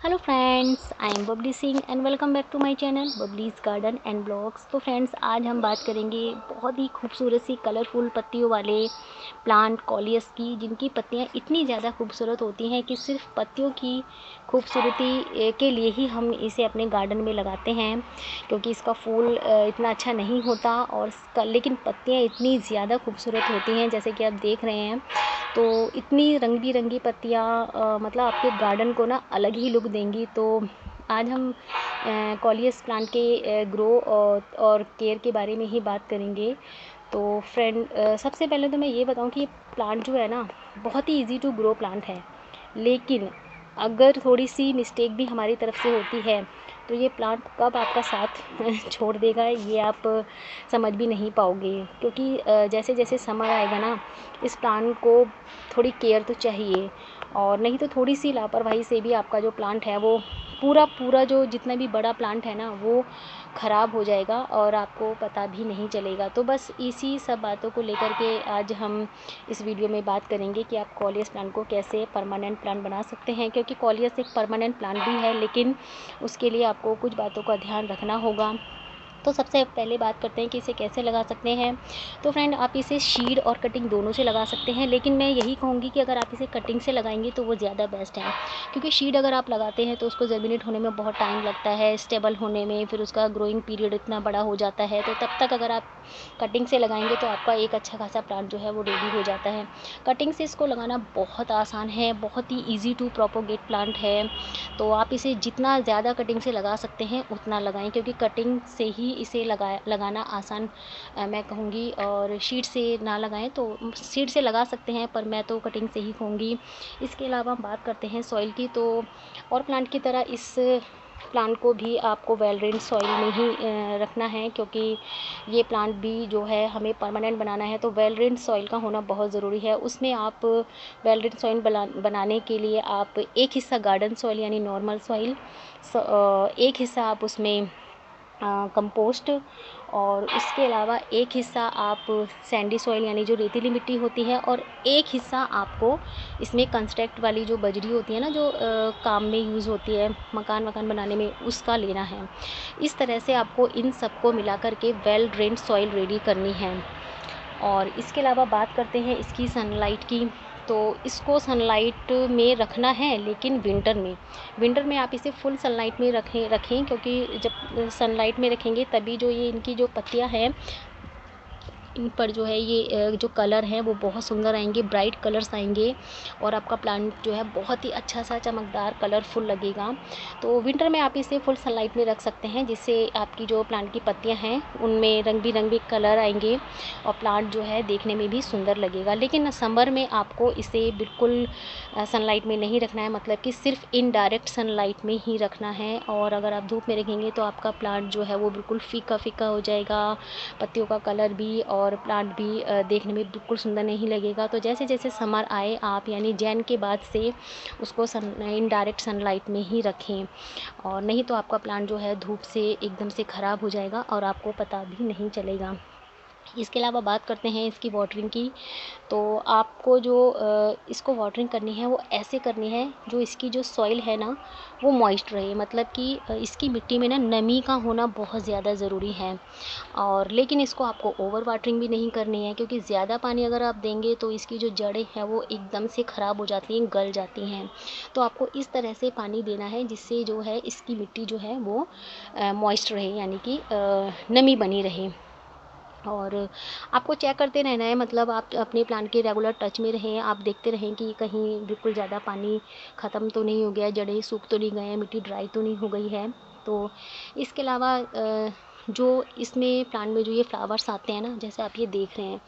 Hello friends, I am Babli Singh and welcome back to my channel Babli's garden and blogs. तो friends, आज हम बात करेंगे बहुत ही खूबसूरत सी कलरफुल पत्तियों वाले प्लांट कॉलियस की, जिनकी पत्तियां इतनी ज़्यादा खूबसूरत होती हैं कि सिर्फ पत्तियों की खूबसूरती के लिए ही हम इसे अपने गार्डन में लगाते हैं, क्योंकि इसका फूल इतना अच्छा नहीं होता और लेकिन पत्तियाँ इतनी ज़्यादा खूबसूरत होती हैं जैसे कि आप देख रहे हैं। तो इतनी रंग बिरंगी पत्तियाँ मतलब आपके गार्डन को ना अलग ही लुक देंगी। तो आज हम कॉलियस प्लांट के ग्रो और केयर के बारे में ही बात करेंगे। तो फ्रेंड, सबसे पहले तो मैं ये बताऊं कि ये प्लांट जो है ना, बहुत ही इजी टू ग्रो प्लांट है, लेकिन अगर थोड़ी सी मिस्टेक भी हमारी तरफ से होती है तो ये प्लांट कब आपका साथ छोड़ देगा ये आप समझ भी नहीं पाओगे। क्योंकि जैसे जैसे समर आएगा ना, इस प्लांट को थोड़ी केयर तो चाहिए, और नहीं तो थोड़ी सी लापरवाही से भी आपका जो प्लांट है वो पूरा जो जितना भी बड़ा प्लांट है ना, वो ख़राब हो जाएगा और आपको पता भी नहीं चलेगा। तो बस इसी सब बातों को लेकर के आज हम इस वीडियो में बात करेंगे कि आप कॉलियस प्लांट को कैसे परमानेंट प्लांट बना सकते हैं। क्योंकि कॉलियस एक परमानेंट प्लांट भी है, लेकिन उसके लिए आपको कुछ बातों का ध्यान रखना होगा। तो सबसे पहले बात करते हैं कि इसे कैसे लगा सकते हैं। तो फ्रेंड, आप इसे शीड और कटिंग दोनों से लगा सकते हैं, लेकिन मैं यही कहूँगी कि अगर आप इसे कटिंग से लगाएंगे तो वो ज़्यादा बेस्ट है। क्योंकि शीड अगर आप लगाते हैं तो उसको जर्मिनेट होने में बहुत टाइम लगता है, स्टेबल होने में, फिर उसका ग्रोइंग पीरियड इतना बड़ा हो जाता है। तो तब तक अगर आप कटिंग से लगाएंगे तो आपका एक अच्छा खासा प्लांट जो है वो रेडी हो जाता है। कटिंग से इसको लगाना बहुत आसान है, बहुत ही ईजी टू प्रोपोगेट प्लांट है। तो आप इसे जितना ज़्यादा कटिंग से लगा सकते हैं उतना लगाएं, क्योंकि कटिंग से ही इसे लगाना आसान मैं कहूँगी। और शीट से ना लगाएं, तो शीट से लगा सकते हैं पर मैं तो कटिंग से ही कहूँगी। इसके अलावा हम बात करते हैं सॉइल की। तो और प्लांट की तरह इस प्लांट को भी आपको वेल ड्रेन्ड सॉइल में ही रखना है, क्योंकि ये प्लांट भी जो है हमें परमानेंट बनाना है। तो वेल ड्रेन्ड सॉइल का होना बहुत ज़रूरी है। उसमें आप वेल ड्रेन्ड सॉइल बनाने के लिए आप एक हिस्सा गार्डन सॉइल यानी नॉर्मल सॉइल, एक हिस्सा आप उसमें कंपोस्ट, और इसके अलावा एक हिस्सा आप सैंडी सॉइल यानी जो रेतीली मिट्टी होती है, और एक हिस्सा आपको इसमें कंस्ट्रक्ट वाली जो बजरी होती है ना, जो काम में यूज़ होती है मकान वकान बनाने में, उसका लेना है। इस तरह से आपको इन सबको मिला कर के वेल ड्रेन्ड सॉइल रेडी करनी है। और इसके अलावा बात करते हैं इसकी सनलाइट की। तो इसको सनलाइट में रखना है, लेकिन विंटर में आप इसे फुल सनलाइट में रखें, क्योंकि जब सनलाइट में रखेंगे तभी जो ये इनकी जो पत्तियां हैं, इन पर जो है ये जो कलर हैं वो बहुत सुंदर आएंगे, ब्राइट कलर्स आएंगे, और आपका प्लांट जो है बहुत ही अच्छा सा चमकदार कलरफुल लगेगा। तो विंटर में आप इसे फुल सनलाइट में रख सकते हैं, जिससे आपकी जो प्लांट की पत्तियां हैं उनमें रंग बिरंगे कलर आएंगे और प्लांट जो है देखने में भी सुंदर लगेगा। लेकिन समर में आपको इसे बिल्कुल सनलाइट में नहीं रखना है, मतलब कि सिर्फ इनडायरेक्ट सनलाइट में ही रखना है। और अगर आप धूप में रखेंगे तो आपका प्लांट जो है वो बिल्कुल फीका फीका हो जाएगा, पत्तियों का कलर भी और प्लांट भी देखने में बिल्कुल सुंदर नहीं लगेगा। तो जैसे जैसे समर आए आप यानी जैन के बाद से उसको इनडायरेक्ट सनलाइट में ही रखें, और नहीं तो आपका प्लांट जो है धूप से एकदम से ख़राब हो जाएगा और आपको पता भी नहीं चलेगा। इसके अलावा बात करते हैं इसकी वाटरिंग की। तो आपको जो इसको वाटरिंग करनी है वो ऐसे करनी है, जो इसकी जो सॉइल है ना वो मॉइस्ट रहे, मतलब कि इसकी मिट्टी में ना नमी का होना बहुत ज़्यादा ज़रूरी है। और लेकिन इसको आपको ओवर वाटरिंग भी नहीं करनी है, क्योंकि ज़्यादा पानी अगर आप देंगे तो इसकी जो जड़ें हैं वो एकदम से ख़राब हो जाती हैं, गल जाती हैं। तो आपको इस तरह से पानी देना है जिससे जो है इसकी मिट्टी जो है वो मॉइस्ट रहे, यानी कि नमी बनी रहे। और आपको चेक करते रहना है, मतलब आप अपने प्लांट के रेगुलर टच में रहें, आप देखते रहें कि कहीं बिल्कुल ज़्यादा पानी ख़त्म तो नहीं हो गया, जड़ें सूख तो नहीं गए हैं, मिट्टी ड्राई तो नहीं हो गई है। तो इसके अलावा जो इसमें प्लांट में जो ये फ्लावर्स आते हैं ना, जैसे आप ये देख रहे हैं,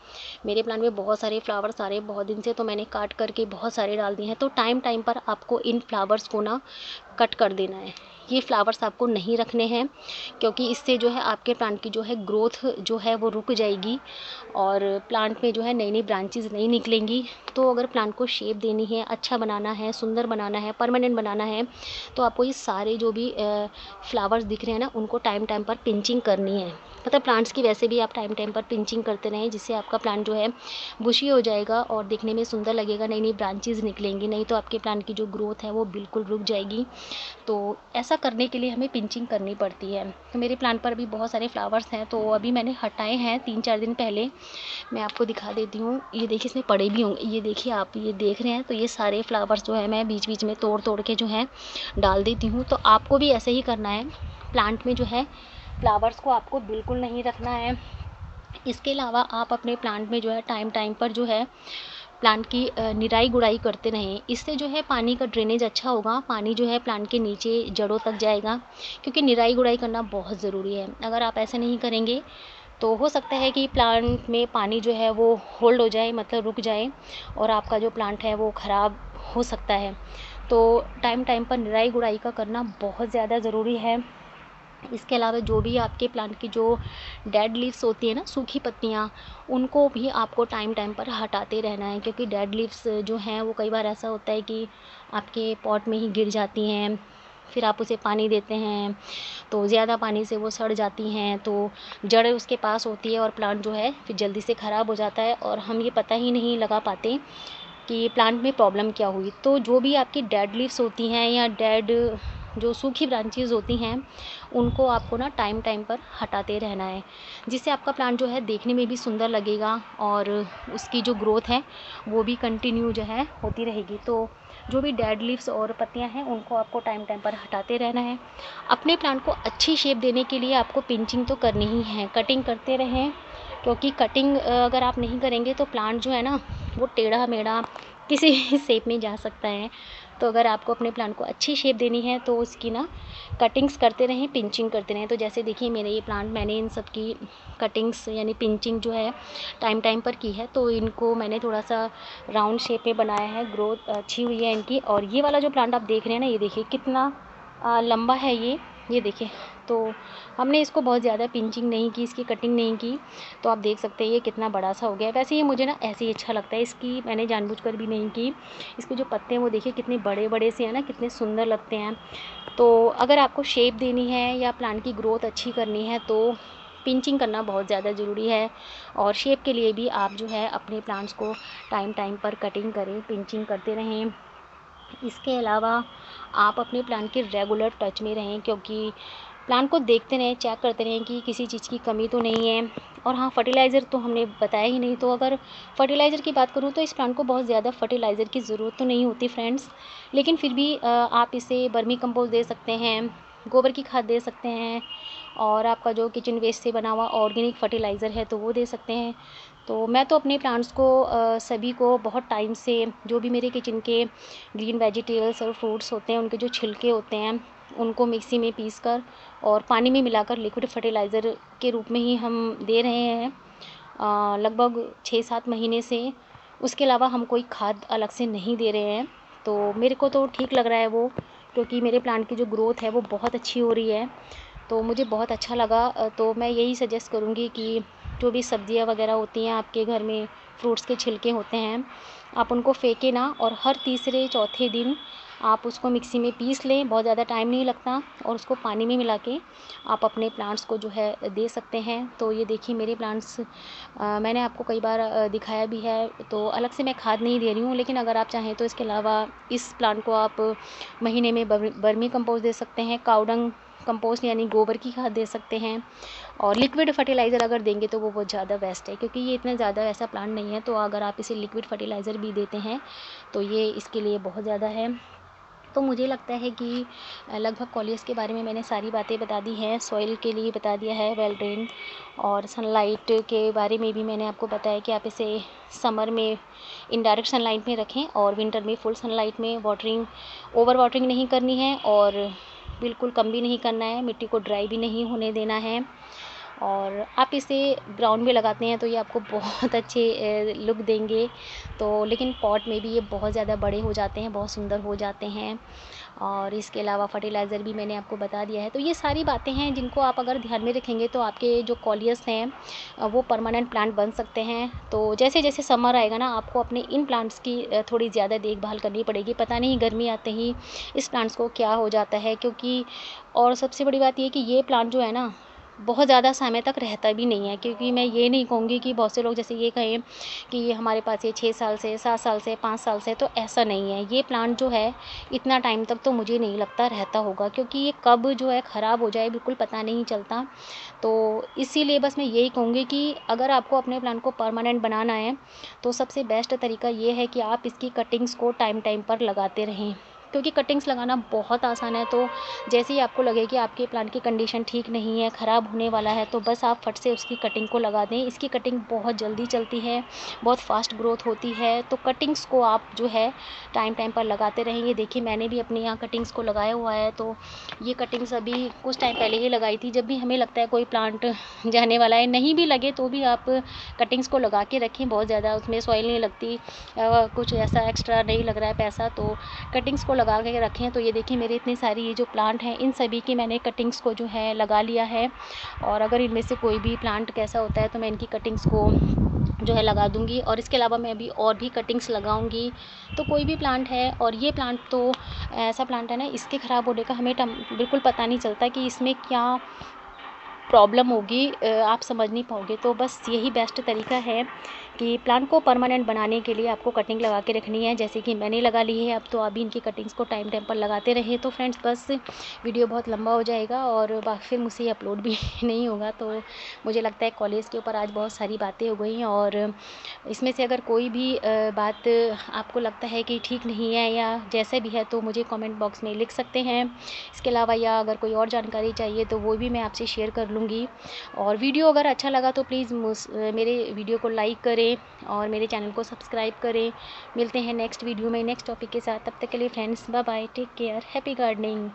मेरे प्लांट में बहुत सारे फ्लावर्स आ रहे हैं बहुत दिन से, तो मैंने काट करके बहुत सारे डाल दिए हैं। तो टाइम टाइम पर आपको इन फ्लावर्स को ना कट कर देना है। ये फ्लावर्स आपको नहीं रखने हैं, क्योंकि इससे जो है आपके प्लांट की जो है ग्रोथ जो है वो रुक जाएगी, और प्लांट में जो है नई नई ब्रांचेस नहीं निकलेंगी। तो अगर प्लांट को शेप देनी है, अच्छा बनाना है, सुंदर बनाना है, परमानेंट बनाना है, तो आपको ये सारे जो भी फ्लावर्स दिख रहे हैं ना, उनको टाइम टाइम पर पिंचिंग करनी है। मतलब प्लांट्स की वैसे भी आप टाइम टाइम पर पिंचिंग करते रहें, जिससे आपका प्लांट जो है बुशी हो जाएगा और दिखने में सुंदर लगेगा, नई नई ब्रांचेस निकलेंगी। नहीं तो आपके प्लांट की जो ग्रोथ है वो बिल्कुल रुक जाएगी। तो ऐसा करने के लिए हमें पिंचिंग करनी पड़ती है। तो मेरे प्लांट पर अभी बहुत सारे फ्लावर्स हैं, तो अभी मैंने हटाए हैं 3-4 दिन पहले। मैं आपको दिखा देती हूँ, ये देखिए इसमें पड़े भी होंगे, ये देखिए आप ये देख रहे हैं। तो ये सारे फ्लावर्स जो है मैं बीच बीच में तोड़ तोड़ के जो है डाल देती हूँ। तो आपको भी ऐसे ही करना है, प्लांट में जो है फ्लावर्स को आपको बिल्कुल नहीं रखना है। इसके अलावा आप अपने प्लांट में जो है टाइम टाइम पर जो है प्लांट की निराई गुड़ाई करते रहें। इससे जो है पानी का ड्रेनेज अच्छा होगा, पानी जो है प्लांट के नीचे जड़ों तक जाएगा, क्योंकि निराई गुड़ाई करना बहुत ज़रूरी है। अगर आप ऐसा नहीं करेंगे तो हो सकता है कि प्लांट में पानी जो है वो होल्ड हो जाए, मतलब रुक जाए, और आपका जो प्लांट है वो ख़राब हो सकता है। तो टाइम टाइम पर निराई गुड़ाई का करना बहुत ज़्यादा ज़रूरी है। इसके अलावा जो भी आपके प्लांट की जो डेड लीव्स होती है ना, सूखी पत्तियाँ, उनको भी आपको टाइम टाइम पर हटाते रहना है, क्योंकि डेड लीव्स जो हैं वो कई बार ऐसा होता है कि आपके पॉट में ही गिर जाती हैं। फिर आप उसे पानी देते हैं तो ज़्यादा पानी से वो सड़ जाती हैं, तो जड़ उसके पास होती है और प्लांट जो है फिर जल्दी से ख़राब हो जाता है, और हम ये पता ही नहीं लगा पाते कि प्लांट में प्रॉब्लम क्या हुई। तो जो भी आपकी डेड लीव्स होती हैं या डेड जो सूखी ब्रांचेज़ होती हैं, उनको आपको ना टाइम टाइम पर हटाते रहना है, जिससे आपका प्लांट जो है देखने में भी सुंदर लगेगा और उसकी जो ग्रोथ है वो भी कंटिन्यू जो है होती रहेगी। तो जो भी डेड लीव्स और पत्तियां हैं उनको आपको टाइम टाइम पर हटाते रहना है। अपने प्लांट को अच्छी शेप देने के लिए आपको पिंचिंग तो करनी ही है, कटिंग करते रहें, क्योंकि कटिंग अगर आप नहीं करेंगे तो प्लांट जो है ना वो टेढ़ा मेढ़ा किसी भी शेप में जा सकता है। तो अगर आपको अपने प्लांट को अच्छी शेप देनी है तो उसकी ना कटिंग्स करते रहें, पिंचिंग करते रहें। तो जैसे देखिए मेरे ये प्लांट, मैंने इन सब की कटिंग्स यानी पिंचिंग जो है टाइम टाइम पर की है। तो इनको मैंने थोड़ा सा राउंड शेप में बनाया है, ग्रोथ अच्छी हुई है इनकी। और ये वाला जो प्लांट आप देख रहे हैं ना, ये देखिए कितना लंबा है ये देखिए। तो हमने इसको बहुत ज़्यादा पिंचिंग नहीं की, इसकी कटिंग नहीं की, तो आप देख सकते हैं ये कितना बड़ा सा हो गया है। वैसे ये मुझे ना ऐसे ही अच्छा लगता है, इसकी मैंने जानबूझकर भी नहीं की। इसके जो पत्ते हैं वो देखिए कितने बड़े बड़े से हैं ना, कितने सुंदर लगते हैं। तो अगर आपको शेप देनी है या प्लांट की ग्रोथ अच्छी करनी है तो पिंचिंग करना बहुत ज़्यादा ज़रूरी है। और शेप के लिए भी आप जो है अपने प्लांट्स को टाइम टाइम पर कटिंग करें, पिंचिंग करते रहें। इसके अलावा आप अपने प्लांट के रेगुलर टच में रहें, क्योंकि प्लांट को देखते रहें, चेक करते रहें कि किसी चीज़ की कमी तो नहीं है। और हाँ, फर्टिलाइज़र तो हमने बताया ही नहीं। तो अगर फर्टिलाइज़र की बात करूँ तो इस प्लांट को बहुत ज़्यादा फर्टिलाइज़र की ज़रूरत तो नहीं होती फ्रेंड्स, लेकिन फिर भी आप इसे वर्मी कंपोस्ट दे सकते हैं, गोबर की खाद दे सकते हैं, और आपका जो किचन वेस्ट से बना हुआ ऑर्गेनिक फर्टिलाइज़र है तो वो दे सकते हैं। तो मैं तो अपने प्लांट्स को सभी को बहुत टाइम से, जो भी मेरे किचन के ग्रीन वेजिटेबल्स और फ्रूट्स होते हैं उनके जो छिलके होते हैं उनको मिक्सी में पीस कर और पानी में मिलाकर लिक्विड फर्टिलाइज़र के रूप में ही हम दे रहे हैं लगभग 6-7 महीने से। उसके अलावा हम कोई खाद अलग से नहीं दे रहे हैं। तो मेरे को तो ठीक लग रहा है वो, क्योंकि मेरे प्लांट की जो ग्रोथ है वो बहुत अच्छी हो रही है, तो मुझे बहुत अच्छा लगा। तो मैं यही सजेस्ट करूँगी कि जो भी सब्जियां वगैरह होती हैं आपके घर में, फ्रूट्स के छिलके होते हैं, आप उनको फेंके ना, और हर तीसरे चौथे दिन आप उसको मिक्सी में पीस लें, बहुत ज़्यादा टाइम नहीं लगता, और उसको पानी में मिला के आप अपने प्लांट्स को जो है दे सकते हैं। तो ये देखिए मेरे प्लांट्स मैंने आपको कई बार दिखाया भी है, तो अलग से मैं खाद नहीं दे रही हूँ। लेकिन अगर आप चाहें तो इसके अलावा इस प्लांट को आप महीने में वर्मी कंपोस्ट दे सकते हैं, काउडंग कंपोस्ट यानी गोबर की खाद दे सकते हैं, और लिक्विड फर्टिलाइज़र अगर देंगे तो वो बहुत ज़्यादा बेस्ट है, क्योंकि ये इतना ज़्यादा ऐसा प्लांट नहीं है। तो अगर आप इसे लिक्विड फर्टिलाइज़र भी देते हैं तो ये इसके लिए बहुत ज़्यादा है। तो मुझे लगता है कि लगभग कॉलियस के बारे में मैंने सारी बातें बता दी हैं। सॉइल के लिए बता दिया है, वेल ड्रेन, और सनलाइट के बारे में भी मैंने आपको बताया कि आप इसे समर में इनडायरेक्ट सनलाइट में रखें और विंटर में फुल सनलाइट में। वाटरिंग, ओवर वाटरिंग नहीं करनी है और बिल्कुल कम भी नहीं करना है, मिट्टी को ड्राई भी नहीं होने देना है। और आप इसे ग्राउंड में लगाते हैं तो ये आपको बहुत अच्छे लुक देंगे। तो लेकिन पॉट में भी ये बहुत ज़्यादा बड़े हो जाते हैं, बहुत सुंदर हो जाते हैं। और इसके अलावा फर्टिलाइज़र भी मैंने आपको बता दिया है। तो ये सारी बातें हैं जिनको आप अगर ध्यान में रखेंगे तो आपके जो कॉलियस हैं वो परमानेंट प्लांट बन सकते हैं। तो जैसे जैसे समर आएगा ना, आपको अपने इन प्लांट्स की थोड़ी ज़्यादा देखभाल करनी पड़ेगी। पता नहीं गर्मी आते ही इस प्लांट्स को क्या हो जाता है, क्योंकि और सबसे बड़ी बात ये कि ये प्लांट जो है ना बहुत ज़्यादा समय तक रहता भी नहीं है, क्योंकि मैं ये नहीं कहूँगी कि बहुत से लोग जैसे ये कहें कि हमारे पास ये 6 साल से, 7 साल से, 5 साल से, तो ऐसा नहीं है। ये प्लांट जो है इतना टाइम तक तो मुझे नहीं लगता रहता होगा, क्योंकि ये कब जो है ख़राब हो जाए बिल्कुल पता नहीं चलता। तो इसीलिए बस मैं यही कहूँगी कि अगर आपको अपने प्लांट को परमानेंट बनाना है तो सबसे बेस्ट तरीका ये है कि आप इसकी कटिंग्स को टाइम टाइम पर लगाते रहें, क्योंकि कटिंग्स लगाना बहुत आसान है। तो जैसे ही आपको लगे कि आपके प्लांट की कंडीशन ठीक नहीं है, ख़राब होने वाला है, तो बस आप फट से उसकी कटिंग को लगा दें। इसकी कटिंग बहुत जल्दी चलती है, बहुत फास्ट ग्रोथ होती है। तो कटिंग्स को आप जो है टाइम टाइम पर लगाते रहें। ये देखिए मैंने भी अपने यहाँ कटिंग्स को लगाया हुआ है। तो ये कटिंग्स अभी कुछ टाइम पहले ही लगाई थी। जब भी हमें लगता है कोई प्लांट जाने वाला है, नहीं भी लगे तो भी आप कटिंग्स को लगा के रखें। बहुत ज़्यादा उसमें सॉइल नहीं लगती, कुछ ऐसा एक्स्ट्रा नहीं लग रहा है पैसा, तो कटिंग्स को लगा के रखें। तो ये देखिए मेरे इतने सारे ये जो प्लांट हैं इन सभी की मैंने कटिंग्स को जो है लगा लिया है। और अगर इनमें से कोई भी प्लांट कैसा होता है तो मैं इनकी कटिंग्स को जो है लगा दूंगी। और इसके अलावा मैं अभी और भी कटिंग्स लगाऊंगी। तो कोई भी प्लांट है, और ये प्लांट तो ऐसा प्लांट है ना, इसके ख़राब होने का हमें बिल्कुल पता नहीं चलता कि इसमें क्या प्रॉब्लम होगी, आप समझ नहीं पाओगे। तो बस यही बेस्ट तरीका है कि प्लांट को परमानेंट बनाने के लिए आपको कटिंग लगा के रखनी है, जैसे कि मैंने लगा ली है। अब तो अभी इनकी कटिंग्स को टाइम टाइम पर लगाते रहे। तो फ्रेंड्स बस वीडियो बहुत लंबा हो जाएगा और फिर मुझसे ये अपलोड भी नहीं होगा। तो मुझे लगता है कॉलेज के ऊपर आज बहुत सारी बातें हो गई, और इसमें से अगर कोई भी बात आपको लगता है कि ठीक नहीं है या जैसे भी है तो मुझे कमेंट बॉक्स में लिख सकते हैं। इसके अलावा या अगर कोई और जानकारी चाहिए तो वो भी मैं आपसे शेयर कर लूँगी। और वीडियो अगर अच्छा लगा तो प्लीज़ मेरे वीडियो को लाइक करें और मेरे चैनल को सब्सक्राइब करें। मिलते हैं नेक्स्ट वीडियो में नेक्स्ट टॉपिक के साथ। तब तक के लिए friends bye bye, take care, happy gardening.